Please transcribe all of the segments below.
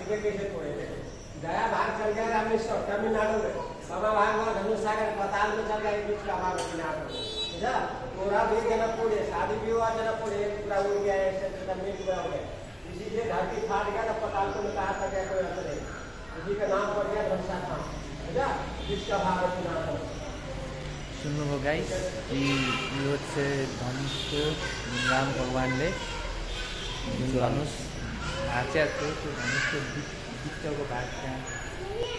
ये कैसे तोड़े थे? गया भाग चल गया रामेश्वर तमिलनाडु में, बाबा भाग वहाँ धनुष सागर पताल में चल गया बीच का भाग तमिलनाडु में, समझा? पूरा भी जनकपुर है, शादी भी हुआ जनकपुर है, पूरा उड़ गया ऐसे जमीन पूरा हो गया, इसीलिए धरती फाट गया तो पताल को कहा था क्या कोई अंतर नहीं, इसी का नाम पड़ गया धनुषा था, समझा? जिसका भाग तमिलनाडु। सुन्नुभयो गाइस कि यो चाहिँ धनुषको राम भगवानले जुन धनुष भाँच्याएको थियो त्यो धनुषको बिचको भाग त्यहाँ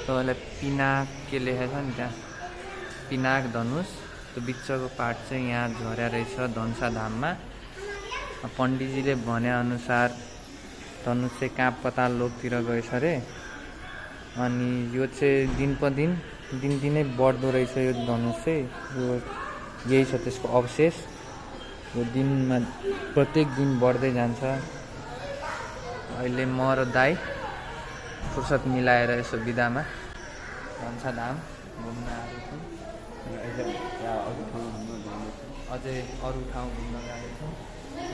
तपाईँलाई पिनाक के लेखेको छ नि त्यहाँ पिनाक धनुष त्यो बिचको पार्ट चाहिँ यहाँ झर्या रहेछ धनुषा धाममा। पण्डितजीले भनेअनुसार धनुष चाहिँ कहाँ पताल लोकतिर गएछ अरे अनि यो चाहिँ दिनदिनै बढ्दो रहेछ यो धनुष चाहिँ। यो यही छ त्यसको अवशेष, यो दिनमा प्रत्येक दिन बढ्दै जान्छ। अहिले म र दाइ फुर्सद मिलाएर यसो बिदामा धनुषा धाम घुम्न आएको छौँ। अझै अरू ठाउँ घुम्न गएको छौँ।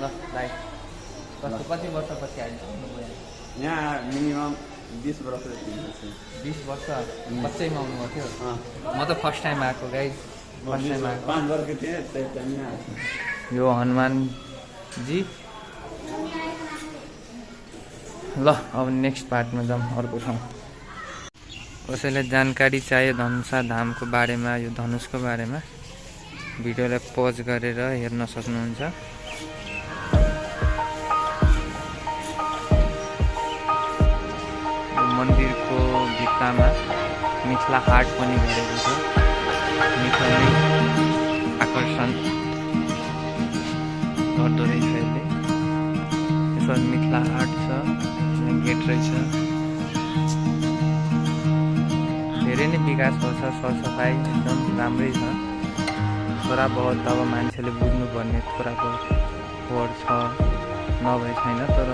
ल दाइ कति वर्षपछि आइपुग्नु यहाँ मिनिमम 20 वर्ष 20 वर्ष बच्चैमा आउनुभएको थियो। म त फर्स्ट टाइम आएको गाइस, फर्स्ट टाइम आएको। 5 वर्ष थिएँ यो हनुमानजी। ल अब नेक्स्ट पार्टमा जाउँ अर्को ठाउँ। कसैलाई जानकारी चाहियो धनुषा धामको बारेमा, यो धनुषको बारेमा भिडियोलाई पज गरेर हेर्न सक्नुहुन्छ। मन्दिरको भित्तामा मिथिला आर्ट पनि गरेको छ। मिथिला आकर्षण गर्दो रहेछ यसले। यसमा मिथिला आर्ट छ, गेट रहेछ। धेरै नै विकास भएको छ, सरसफाइ एकदम राम्रै छ। थोडा बहुत अब मान्छेले बुझ्नुपर्ने थोडाको वर्ड छ, नभए छैन, तर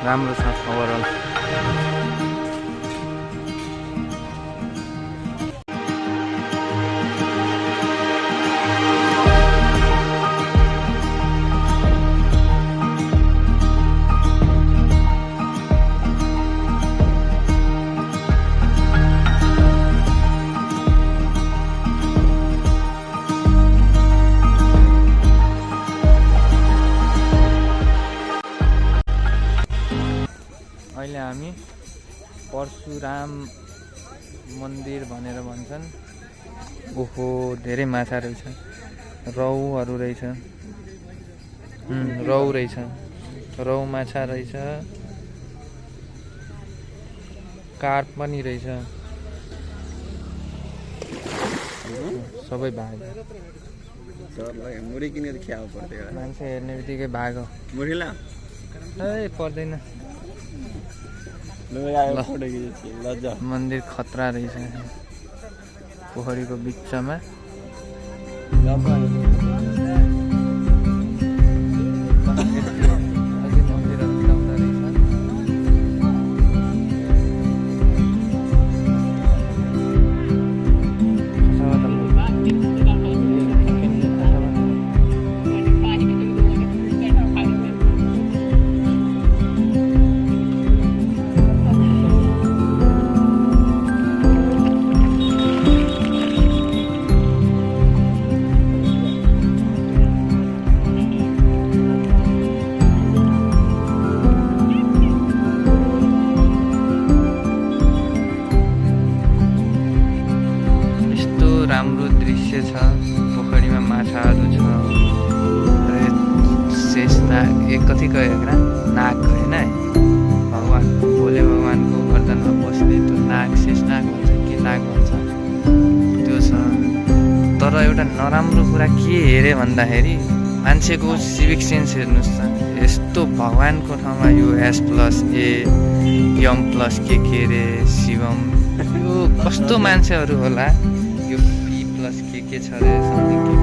राम्रो छ ओभरअल। अहिले हामी परशुराम मन्दिर भनेर भन्छन्। ओहो धेरै माछा रहेछ, रौहरू रहेछ, रौ रहेछ, रौ माछा रहेछ, कार्प पनि रहेछ, सबै भाग्यो। मुरी किनेर ख्याउ पर्थ्यो, मान्छे हेर्ने बित्तिकै भागो। मुरी ला ए पर्दैन। मन्दिर खतरा रहेछ, पोखरीको बिचमा। राम्रो दृश्य छ, पोखरीमा माछाहरू छ। शेषनाग कति गयो नाग होइन भगवान भोले भगवानको गर्दनमा बस्ने त्यो नाग शेषनाग भन्छ कि नाग भन्छ त्यो छ। तर एउटा नराम्रो कुरा के हेऱ्यो भन्दाखेरि मान्छेको सिभिक सेन्स हेर्नुहोस् त। यस्तो भगवानको ठाउँमा यो S+A M+ के अरे शिवम, यो कस्तो मान्छेहरू होला। यो P+ के छ अरे समथिङ के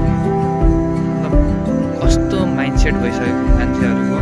मतलब कस्तो माइन्डसेट भइसकेको मान्छेहरूको।